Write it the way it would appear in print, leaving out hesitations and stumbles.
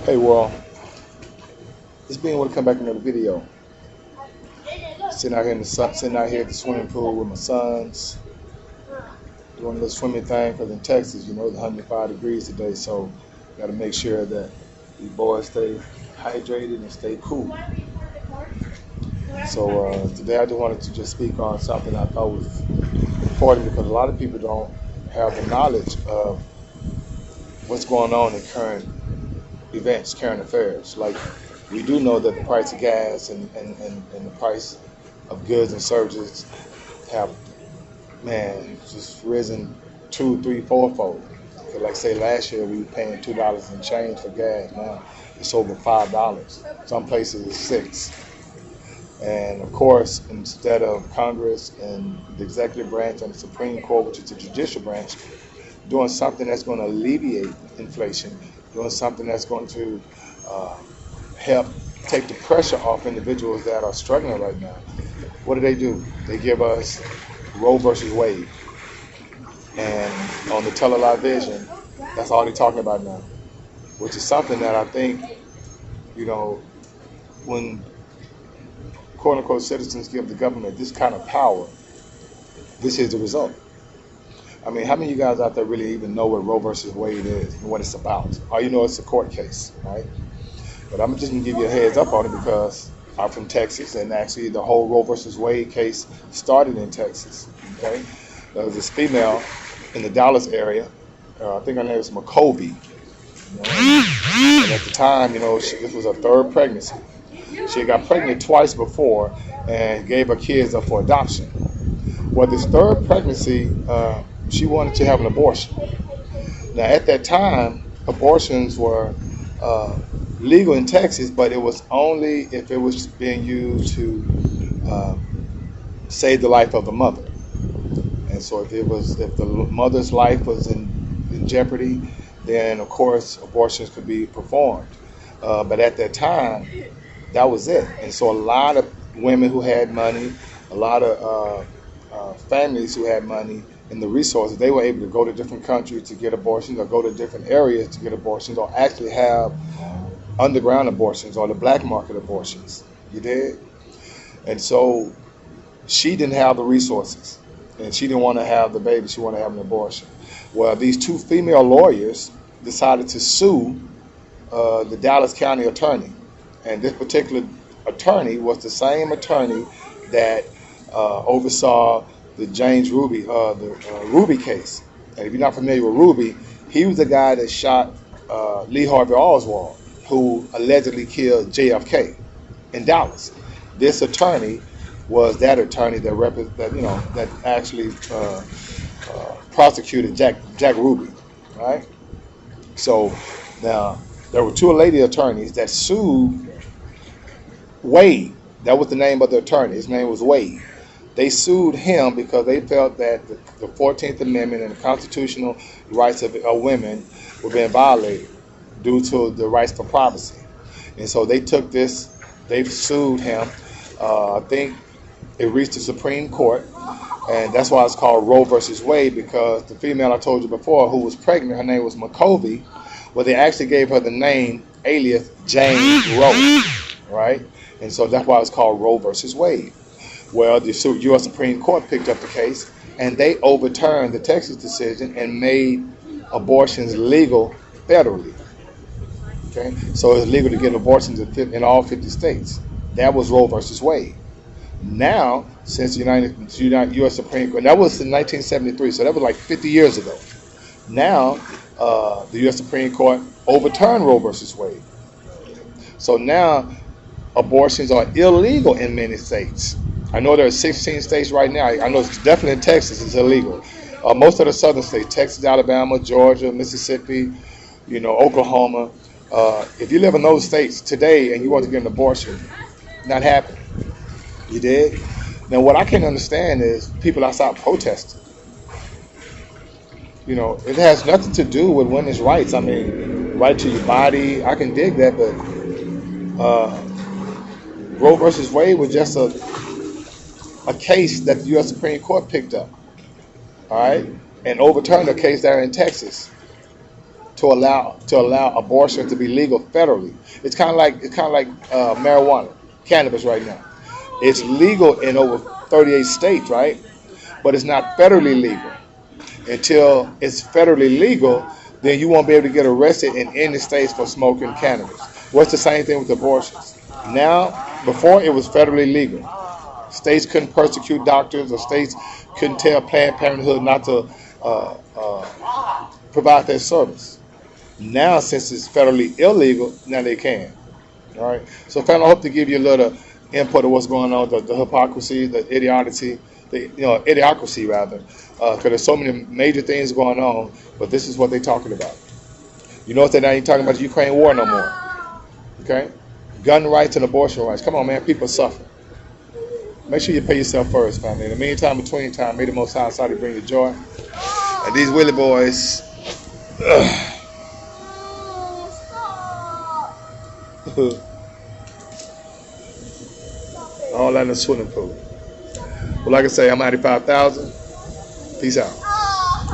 Hey, well, this being want to come back another video. Sitting out here in the sun, sitting out here at the swimming pool with my sons, doing a little swimming thing. Because in Texas, it's 105 degrees today, so got to make sure that these boys stay hydrated and stay cool. So today I just wanted to just speak on something I thought was important because a lot of people don't have the knowledge of what's going on in current events, current affairs. Like we do know that the price of gas and the price of goods and services have, man, just risen two, three, fourfold. Like say last year we were paying $2 and change for gas. Now it's over $5. Some places it's $6. And of course, instead of Congress and the executive branch and the Supreme Court, which is the judicial branch, doing something that's going to alleviate inflation, doing something that's going to help take the pressure off individuals that are struggling right now. What do? They give us Roe versus Wade. And on the television, that's all they're talking about now, which is something that I think, when quote-unquote citizens give the government this kind of power, this is the result. I mean, how many of you guys out there really even know what Roe versus Wade is and what it's about? All you know it's a court case, right? But I'm just going to give you a heads up on it because I'm from Texas, and actually the whole Roe versus Wade case started in Texas, okay? There was this female in the Dallas area, I think her name was McCovey, and at the time, this was her third pregnancy. She got pregnant twice before and gave her kids up for adoption. Well, this third pregnancy, she wanted to have an abortion. Now, at that time, abortions were legal in Texas, but it was only if it was being used to save the life of the mother. And so if the mother's life was in jeopardy, then of course abortions could be performed. But at that time, that was it. And so a lot of women who had money, a lot of families who had money and the resources, they were able to go to different countries to get abortions, or go to different areas to get abortions, or actually have underground abortions or the black market abortions. You did? And so she didn't have the resources, and she didn't want to have the baby. She wanted to have an abortion. Well, these two female lawyers decided to sue the Dallas County attorney. And this particular attorney was the same attorney that oversaw the James Ruby, the Ruby case. And if you're not familiar with Ruby, he was the guy that shot Lee Harvey Oswald, who allegedly killed JFK in Dallas. This attorney was that attorney that actually prosecuted Jack Ruby, right? So now there were two lady attorneys that sued Wade. That was the name of the attorney. His name was Wade. They sued him because they felt that the 14th Amendment and the constitutional rights of women were being violated due to the rights for privacy. And so they sued him. I think it reached the Supreme Court, and that's why it's called Roe versus Wade, because the female I told you before who was pregnant, her name was McCovey. Well, they actually gave her the name alias Jane Roe, right? And so that's why it's called Roe versus Wade. Well, the U.S. Supreme Court picked up the case, and they overturned the Texas decision and made abortions legal federally. Okay, so it's legal to get abortions in all 50 states. That was Roe versus Wade. Now, since the U.S. Supreme Court, that was in 1973, so that was like 50 years ago. Now, the U.S. Supreme Court overturned Roe versus Wade. So now, abortions are illegal in many states. I know there are 16 states right now. I know it's definitely in Texas it's illegal. Most of the southern states, Texas, Alabama, Georgia, Mississippi, Oklahoma. If you live in those states today and you want to get an abortion, not happening. You did? Now, what I can understand is people outside protesting. It has nothing to do with women's rights. I mean, right to your body, I can dig that, but Roe versus Wade was just a case that the U.S. Supreme Court picked up, all right, and overturned a case there in Texas to allow abortion to be legal federally. It's kind of like marijuana, cannabis right now. It's legal in over 38 states, right? But it's not federally legal. Until it's federally legal, then you won't be able to get arrested in any states for smoking cannabis. What's the same thing with abortions? Now, before it was federally legal. States couldn't persecute doctors, or states couldn't tell Planned Parenthood not to provide their service. Now, since it's federally illegal, now they can. All right. So, family, I hope to give you a little input of what's going on, the hypocrisy, the idiocracy, idiocracy rather, because there's so many major things going on. But this is what they're talking about. You know what they're not even talking about? The Ukraine war no more. Okay. Gun rights and abortion rights. Come on, man. People suffer. Make sure you pay yourself first, family. In the meantime, between time, may the Most High Almighty bring you joy. And these Willie boys, all that in the swimming pool. But like I say, I'm 95,000. Peace out.